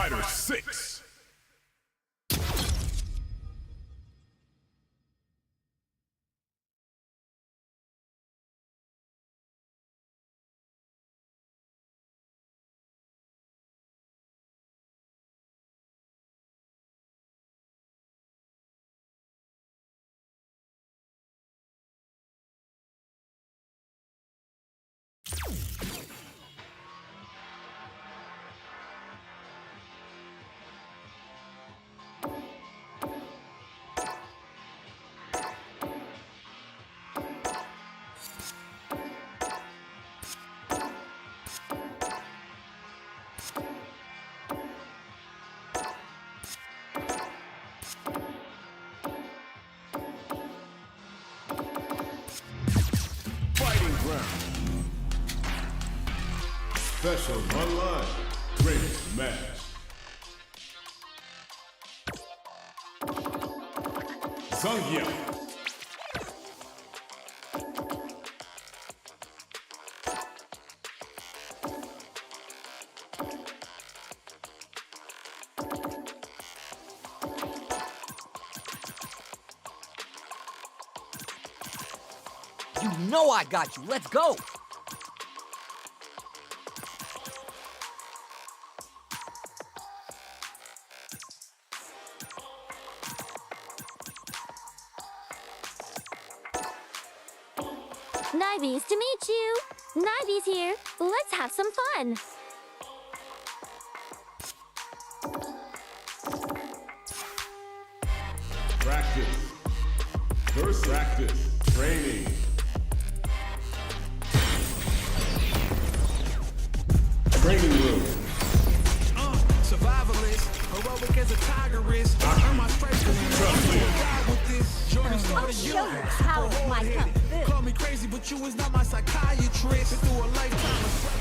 Fighter 6. Special online race match. Sangya. You know I got you. Let's go. Nice to meet you. Nivy's here. Let's have some fun. Practice. First practice. Training. Training room. Survivalist, heroic as a tigeress. I earn my stripes because you trust me. With this journey started I'll show you how it might come. Call me crazy, but you is not my psychiatrist. Through a lifetime of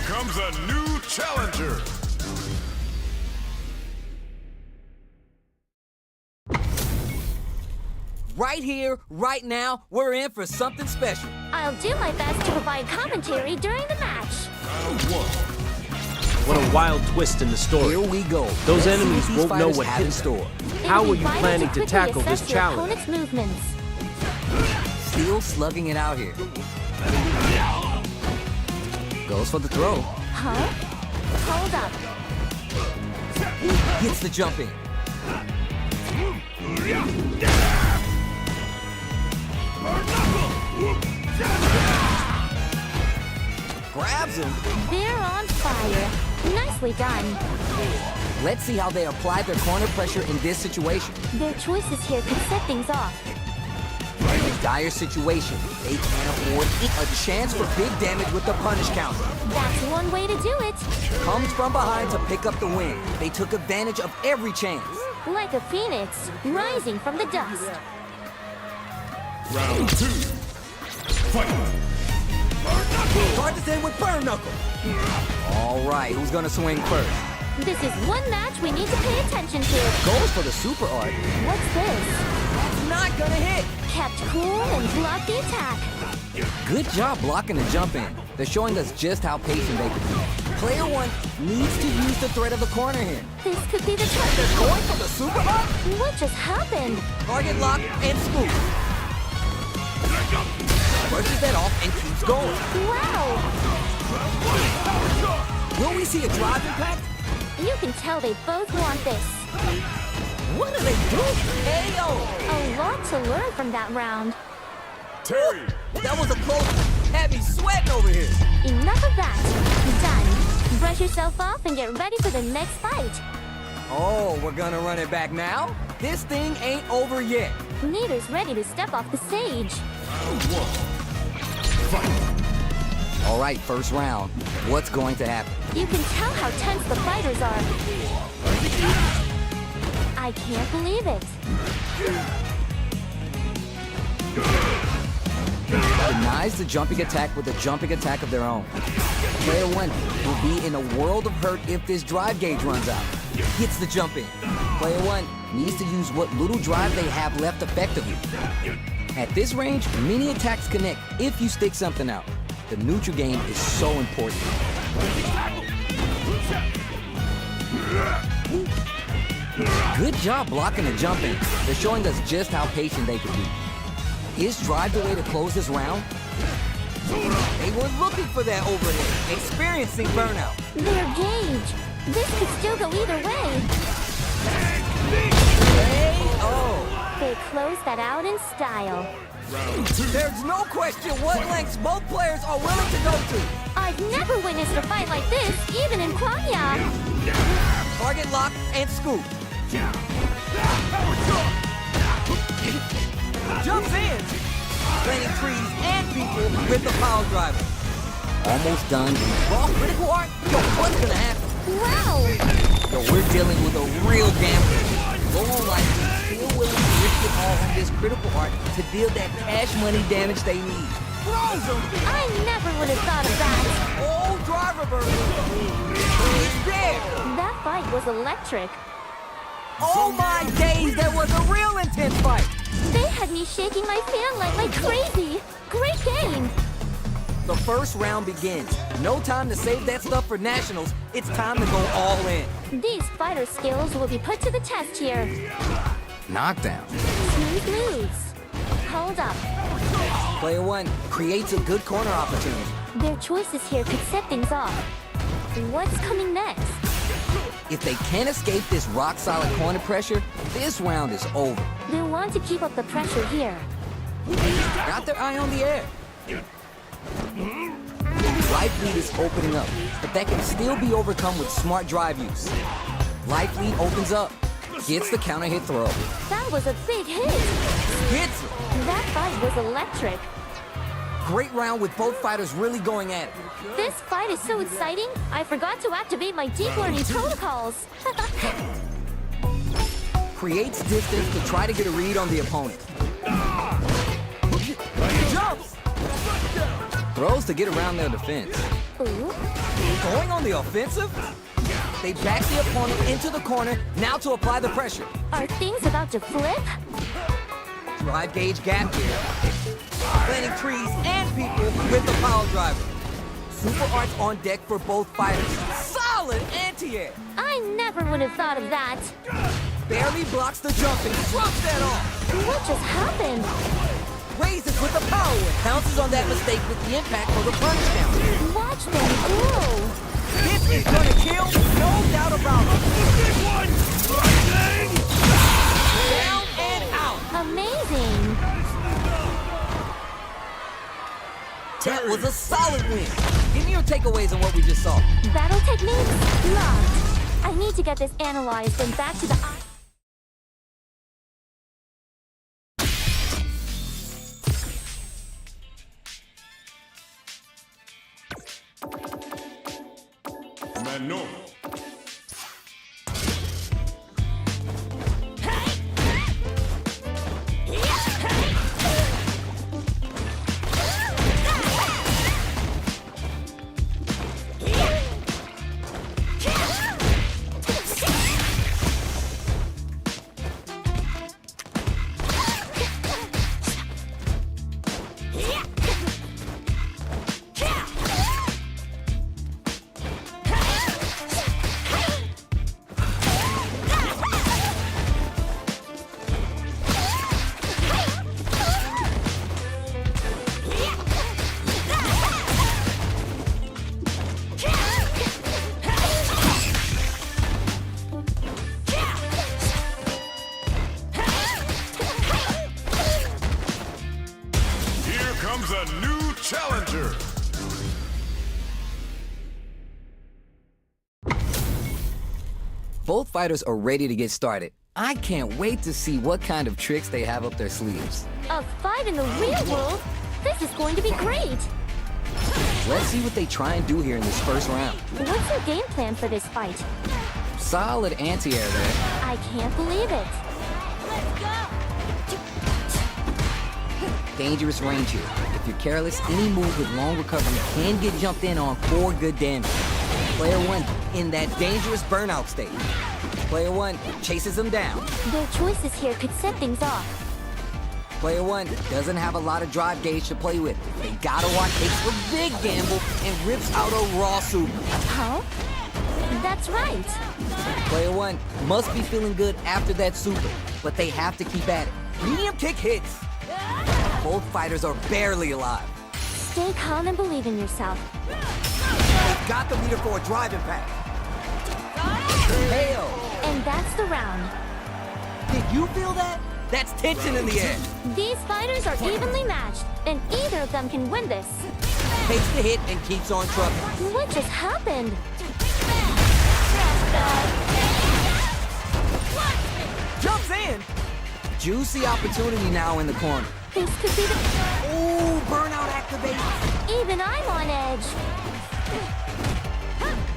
comes a new challenger. Right here, right now, we're in for something special. I'll do my best to provide commentary during the match. Round 1. What a wild twist in the story. Here we go. Those Let's see enemies what these won't know fighters what have in hit store. How It'll are be you vital planning to quickly tackle this assess your challenge? opponent's movements. Still slugging it out here. Goes for the throw. Huh? Hold up. Gets the jump in. Grabs him. They're on fire. Nicely done. Let's see how they apply their corner pressure in this situation. Their choices here could set things off. Dire situation. They can't afford a chance for big damage with the punish counter. That's one way to do it. Comes from behind to pick up the win. They took advantage of every chance. Like a phoenix, rising from the dust. Round 2. Fight. Hard to say with Burn Knuckle. All right, who's gonna swing first? This is one match we need to pay attention to. Goes for the super art. What's this? That's not gonna hit. Kept cool and blocked the attack. Good job blocking the jump in. They're showing us just how patient they can be. Player 1 needs to use the threat of the corner here. This could be the time. Going for the super art. What just happened? Target lock and scoop. Brushes that off and keeps going. Wow! Will we see a drive impact? You can tell they both want this. What are they doing? Ayo! A lot to learn from that round. Terry. That was a close. Had me sweating over here. Enough of that. Done. Brush yourself off and get ready for the next fight. Oh, we're gonna run it back now? This thing ain't over yet. Neither's ready to step off the stage. Round 1. Fight. All right, first round. What's going to happen? You can tell how tense the fighters are. I I can't believe it. Denies the jumping attack with a jumping attack of their own. Player 1 will be in a world of hurt if this drive gauge runs out. Gets the jump in. Player 1 needs to use what little drive they have left effectively. At this range, many attacks connect if you stick something out. The neutral game is so important. Good job blocking the jump in. They're showing us just how patient they can be. Is drive the way to close this round? They were looking for that overhead, experiencing burnout. Their gauge. This could still go either way. They closed that out in style. There's no question what lengths both players are willing to go to. I've never witnessed a fight like this, even in Kwanya. Target lock and scoop. Jumps in. Planting trees and people with the power driver. Almost done. Raw critical art? Yo, what's gonna happen? Wow! Yo, we're dealing with a real gambler. Go on like still willing to risk it all on this critical art to deal that cash money damage they need. Throws them! I never would have thought of that. Oh, driver burger! He's there! That fight was electric. Oh my days, that was a real intense fight! They had me shaking my fan like crazy. Great game. The first round begins. No time to save that stuff for nationals. It's time to go all in. These fighter skills will be put to the test here. Knockdown. Smooth moves. Hold up. Player 1 creates a good corner opportunity. Their choices here could set things off. What's coming next? If they can't escape this rock-solid corner pressure, this round is over. They'll want to keep up the pressure here. Got their eye on the air. Life lead is opening up, but that can still be overcome with smart drive use. Life lead opens up, gets the counter hit throw. That was a big hit. Hits it. That fight was electric. Great round with both fighters really going at it. This fight is so exciting, I forgot to activate my deep learning protocols. Creates distance to try to get a read on the opponent. Jumps! Throws to get around their defense. Ooh. Going on the offensive? They back the opponent into the corner, now to apply the pressure. Are things about to flip? Drive gauge gap here. Planting trees and people with the power driver. Super arts on deck for both fighters. Solid anti-air. I never would have thought of that. Barely blocks the jump and drops that off. What just happened? Raises with the power whip. Pounces on that mistake with the impact for the punch down. Watch them go. This is gonna kill, no doubt about it. Down and out. Amazing. That was a solid win. Give me your takeaways on what we just saw. Battle techniques? Locked. I need to get this analyzed and back to the... Manon. Comes a new challenger. Both fighters are ready to get started. I can't wait to see what kind of tricks they have up their sleeves. A fight in the real world? This is going to be great. Let's see what they try and do here in this first round. What's your game plan for this fight? Solid anti-air there. I can't believe it. Dangerous range here. If you're careless, any move with long recovery can get jumped in on for good damage. Player 1 in that dangerous burnout state. Player 1 chases him down. Their choices here could set things off. Player 1 doesn't have a lot of drive gauge to play with. They gotta watch, takes a big gamble and rips out a raw super. Huh? That's right. Player 1 must be feeling good after that super, but they have to keep at it. Medium kick hits. Both fighters are barely alive. Stay calm and believe in yourself. They've got the leader for a drive impact. Heyo! And that's the round. Did you feel that? That's tension in the air. These fighters are evenly matched, and either of them can win this. Takes the hit and keeps on trucking. What just happened? Jumps in. Juicy opportunity now in the corner. This could be the... Ooh, burnout activates. Even I'm on edge.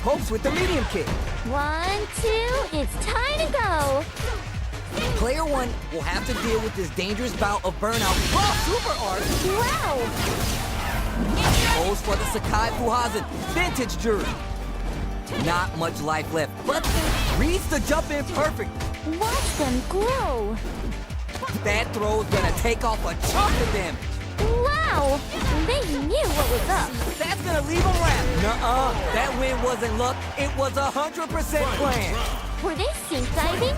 Pokes with the medium kick. 1, 2, it's time to go. Player 1 will have to deal with this dangerous bout of burnout. Raw super art. Wow. Goes for the Sakai Fuhazen vintage jury. Not much life left, but reads the jump in perfect. Watch them grow. That throw is gonna take off a chunk of damage. Wow. They knew what was up. That's gonna leave them wrapped. Nuh-uh, that win wasn't luck. It was 100% planned. Were they sink diving?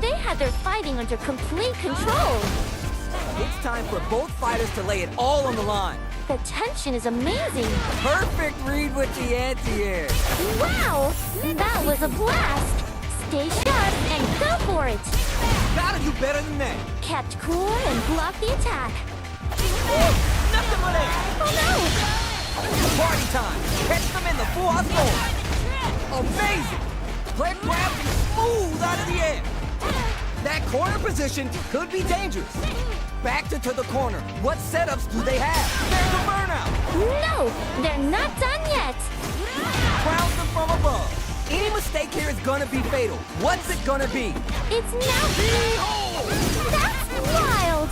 They had their fighting under complete control. It's time for both fighters to lay it all on the line. The tension is amazing. Perfect read with the anti-air. Wow. That was a blast. Stay sharp and go for it. Gotta do better than that. Kept cool and blocked the attack. Nothing but air. Oh Party time. Catch them in the full storm. Amazing. Play grabs and smooth out of the air. That corner position could be dangerous. Back to the corner. What setups do they have? There's a burnout. no. They're not done yet. Crowns them from above. Any mistake here is gonna be fatal. What's it gonna be? It's now... That's wild.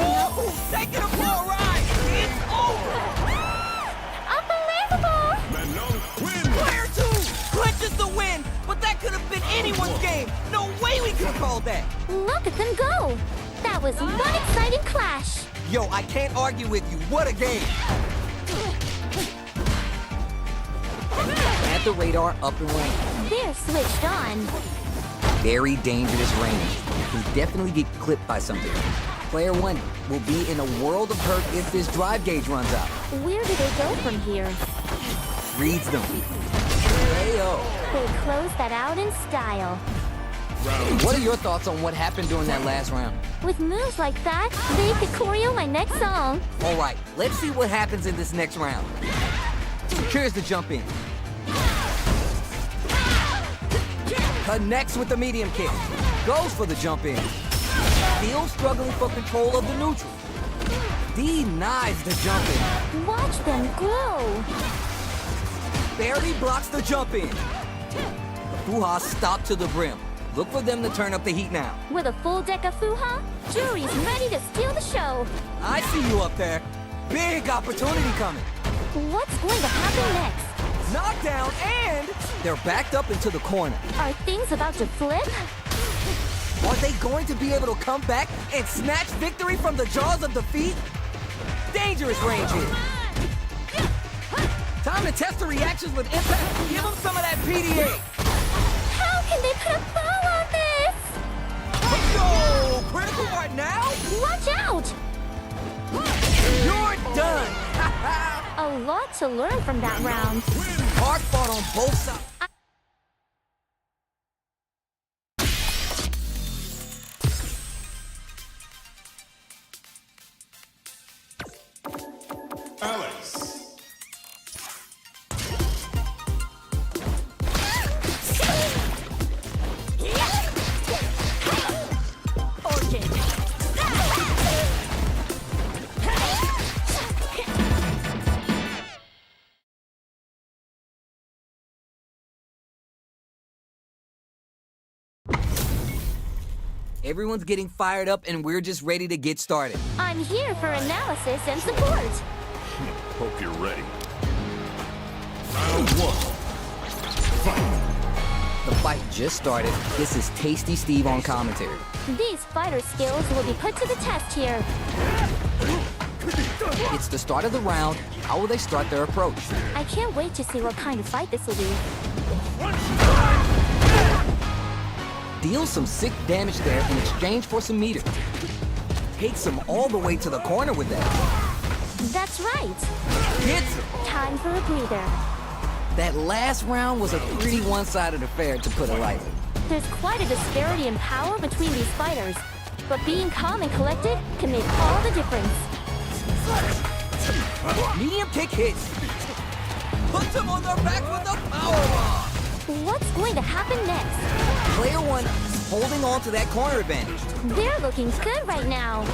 Ooh, taking him for a ride. It's over. Unbelievable. Manon win. Player 2 clinches the win, but that could have been anyone's game. No way we could have called that. Look at them go. That was one exciting clash. Yo, I can't argue with you. What a game. At the radar, up and running. They're switched on. Very dangerous range. Can definitely get clipped by something. Player 1 will be in a world of hurt if this drive gauge runs out. Where do they go from here? Reads them. Heyo. They close that out in style. What are your thoughts on what happened during that last round? With moves like that, they could choreo my next song. All right, let's see what happens in this next round. Here's the jump in. Connects with the medium kick. Goes for the jump in. Still struggling for control of the neutral. Denies the jump in. Watch them grow. Barely blocks the jump in. The Fuha stopped to the brim. Look for them to turn up the heat now. With a full deck of Fuha, Jury's ready to steal the show. I see you up there. Big opportunity coming. What's going to happen next? Knockdown, and they're backed up into the corner. Are things about to flip? Are they going to be able to come back and snatch victory from the jaws of defeat? Dangerous range here. Time to test the reactions with impact. Give them some of that PDA. How can they put a bow on this? Yo, critical right now? Watch out! You're done. A lot to learn from that round. Hard fought on both sides. Everyone's getting fired up and we're just ready to get started. I'm here for analysis and support. Hope you're ready. Round one. Fight. The fight just started. This is Tasty Steve on commentary. These fighter skills will be put to the test here. It's the start of the round. How will they start their approach? I can't wait to see what kind of fight this will be. Deal some sick damage there in exchange for some meter. Takes him all the way to the corner with that. That's right. Hits him. Time for a breather. That last round was a pretty one-sided affair, to put it lightly. There's quite a disparity in power between these fighters, but being calm and collected can make all the difference. Medium kick hits. Puts him on their back with the powerbomb. What's going to happen next? Player one is holding on to that corner advantage. They're looking good right now.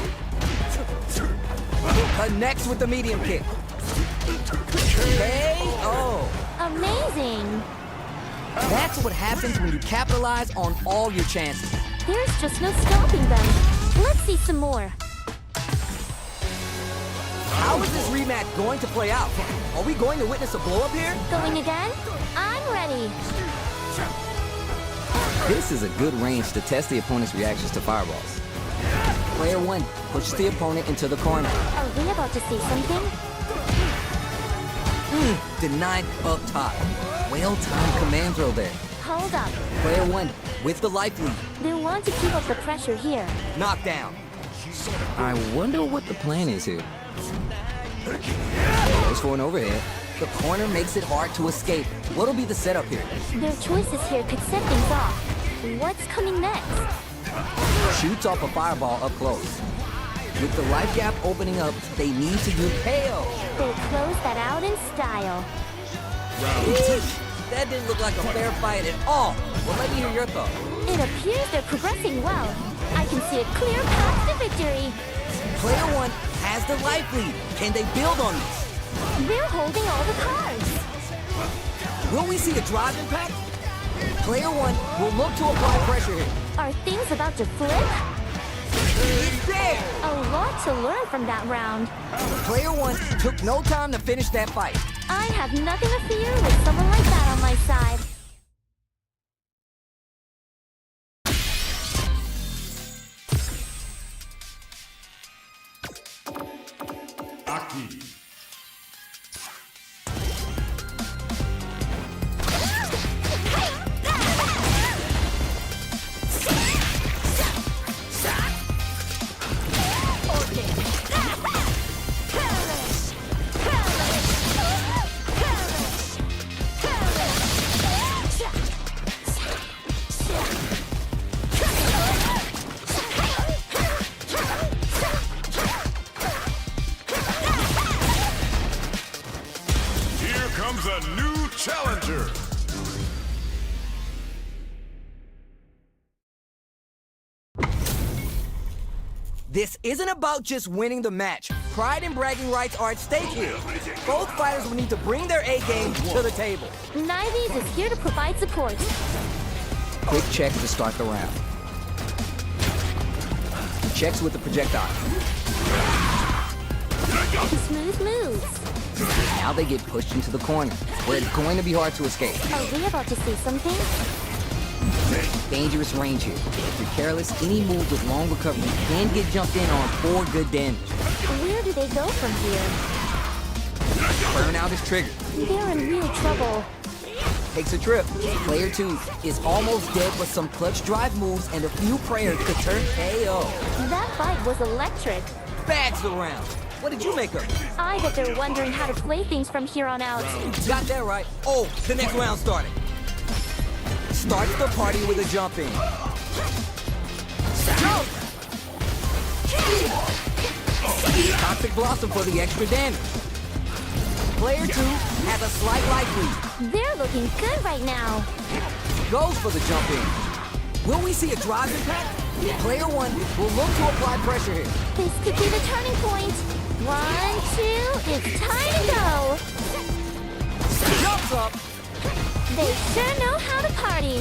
Connects with the medium kick. KO. Amazing. That's what happens when you capitalize on all your chances. There's just no stopping them. Let's see some more. How is this rematch going to play out? Are we going to witness a blow-up here? Going again? I'm ready. This is a good range to test the opponent's reactions to fireballs. Player one pushes the opponent into the corner. Are we about to see something? Denied up top. Well-timed command throw there. Hold up. Player one with the life lead. They want to keep up the pressure here. Knockdown. I wonder what the plan is here. Goes for an overhead. The corner makes it hard to escape. What'll be the setup here? Their choices here could set things off. What's coming next? Shoots off a fireball up close. With the life gap opening up, they need to do KO. They close that out in style. That didn't look like a fair fight at all. Well, let me hear your thoughts. It appears they're progressing well. I can see a clear path to victory. Player one has the life lead. Can they build on this? They're holding all the cards. Will we see a drive impact? Player one will look to apply pressure here. Are things about to flip? It's there! A lot to learn from that round. Player one took no time to finish that fight. I have nothing to fear with someone like that on my side. Aki. Here comes a new challenger. This isn't about just winning the match. Pride and bragging rights are at stake here. Both fighters will need to bring their A game to the table. Nives is here to provide support. Quick check to start the round. Checks with the projectile. Smooth moves. Now they get pushed into the corner, where it's going to be hard to escape. Are we about to see something? Dangerous range here. If you're careless, any move with long recovery can get jumped in on for good damage. Where do they go from here? Burnout is triggered. They're in real trouble. Takes a trip. Player two is almost dead, but some clutch drive moves and a few prayers could turn KO. That fight was electric. Bags the round. What did you make of it? I bet they're wondering how to play things from here on out. Got that right. Oh, the next round started. Starts the party with a jump in. Jump! Toxic Blossom for the extra damage. Player two has a slight life lead. They're looking good right now. Goes for the jump in. Will we see a drive impact? Player one will look to apply pressure here. This could be the turning point. 1, 2, it's time to go. Jumps up. They sure know how to party.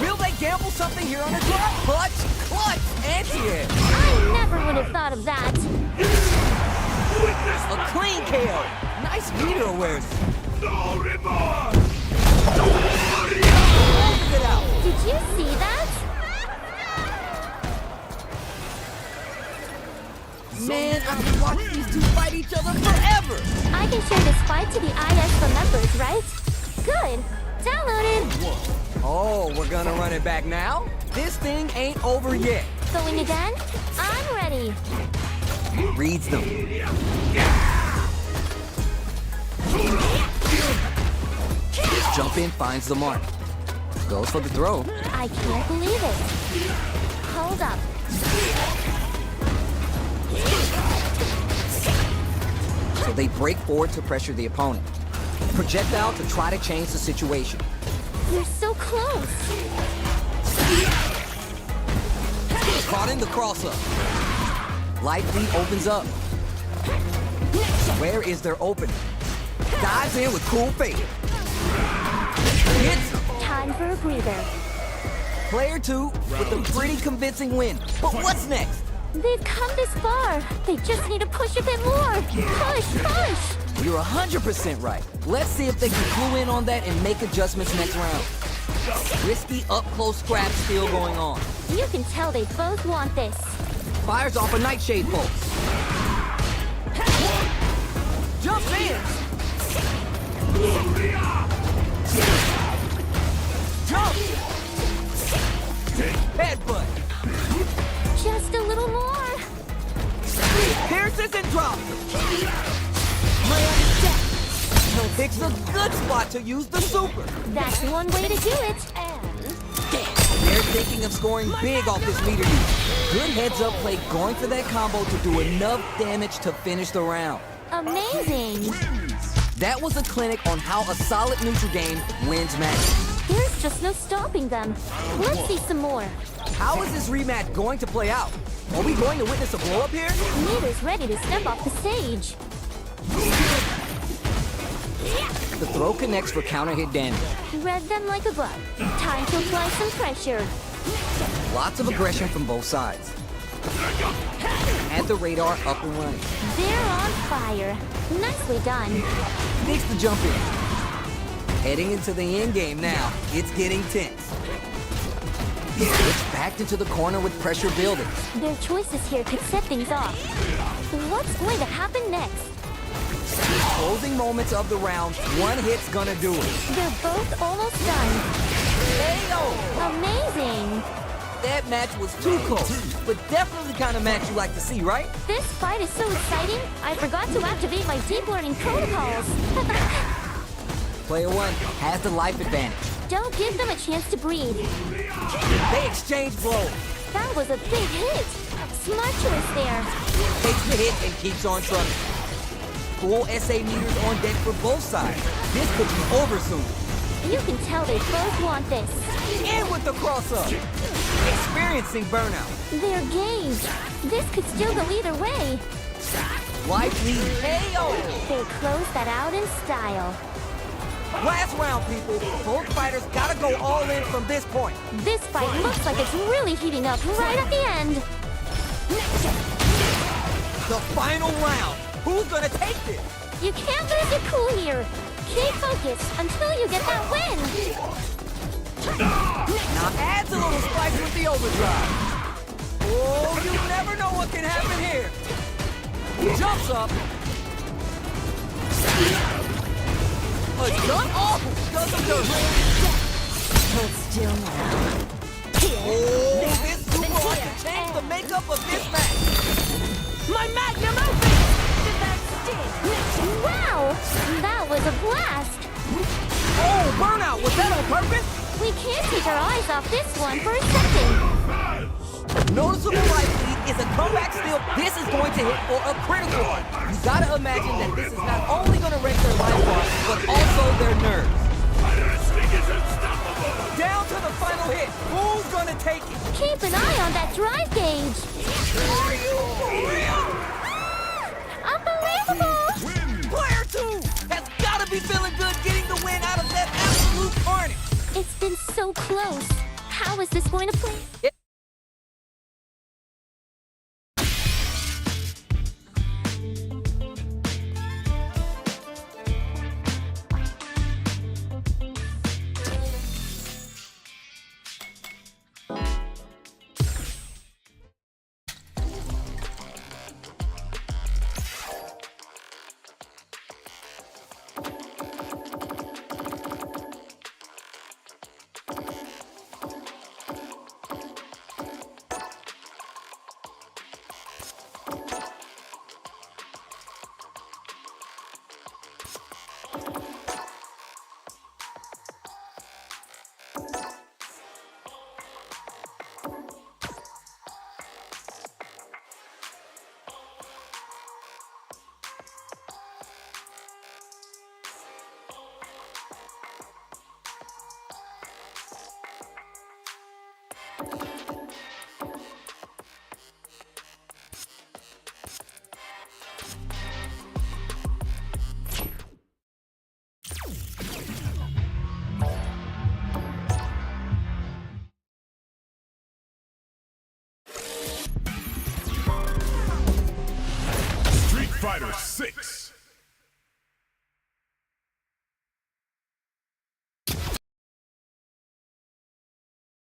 Will they gamble something here on the drop? Clutch What? Anti-air. I never would have thought of that. A clean KO. Nice meter awareness. No remorse! Closes it out. Did you see that? Man, I've watched these two fight each other forever. I can share this fight to the IS for members, right? Good. Downloaded. Oh, we're gonna run it back now? This thing ain't over yet. Going again? I'm ready. Reads them. This jump in finds the mark. Goes for the throw. I can't believe it. Hold up. So they break forward to pressure the opponent. Projectile to try to change the situation. You're so close. Caught in the cross-up. Light lead opens up. Where is their opening? Dives in with cool fade. Hits him. Time for a breather. Player 2 with a pretty convincing win. But what's next? They've come this far. They just need to push a bit more. Push, push. You're 100% right. Let's see if they can clue in on that and make adjustments next round. Risky up-close scrap still going on. You can tell they both want this. Fires off a nightshade pulse. Jumps in. Jump. Headbutt. Just a little more. Pierces and drops. Picks a good spot to use the super. That's one way to do it. They're thinking of scoring big off this meter use. Good heads-up play going for that combo to do enough damage to finish the round. Amazing. That was a clinic on how a solid neutral game wins matches. There's just no stopping them. Let's see some more. How is this rematch going to play out? Are we going to witness a blow-up here? Meter's ready to step off the stage. The throw connects for counter hit damage. Read them like a book. Time to apply some pressure. Lots of aggression from both sides. And the radar up and running. They're on fire. Nicely done. Makes the jump in. Heading into the end game now. It's getting tense. It's backed into the corner with pressure building. Their choices here could set things off. What's going to happen next? Closing moments of the round, one hit's gonna do it. They're both almost done. Heyo! Amazing! That match was too close, but definitely the kind of match you like to see, right? This fight is so exciting, I forgot to activate my deep learning protocols. Player 1 has the life advantage. Don't give them a chance to breathe. They exchange blows. That was a big hit. Smart choice there. Takes the hit and keeps on trucking. Full SA meters on deck for both sides. This could be over soon. You can tell they both want this. In with the cross-up. Experiencing burnout. They're games. This could still go either way. Life lead. Heyo! They closed that out in style. Last round, people. Both fighters gotta go all in from this point. This fight looks like it's really heating up right at the end. The final round. Who's gonna take this? You can't lose your cool here. Keep focused until you get that win. Now adds a little spice with the overdrive. Oh, you never know what can happen here. Jumps up. A jump off. Does some dirt. Hold still now. Oh, this super hard to change the makeup of this match. My magnum opus! Wow! That was a blast! Oh, burnout! Was that on purpose? We can't take our eyes off this one for a second. Noticeable life lead is a comeback steal. This is going to hit for a critical one. You gotta imagine that this is not only gonna wreck their life bar, but also their nerves. Down to the final hit. Who's gonna take it? Keep an eye on that drive gauge. Are you for real? Unbelievable! Player 2 has gotta be feeling good getting the win out of that absolute carnage. It's been so close. How is this going to play? Street Fighter 6.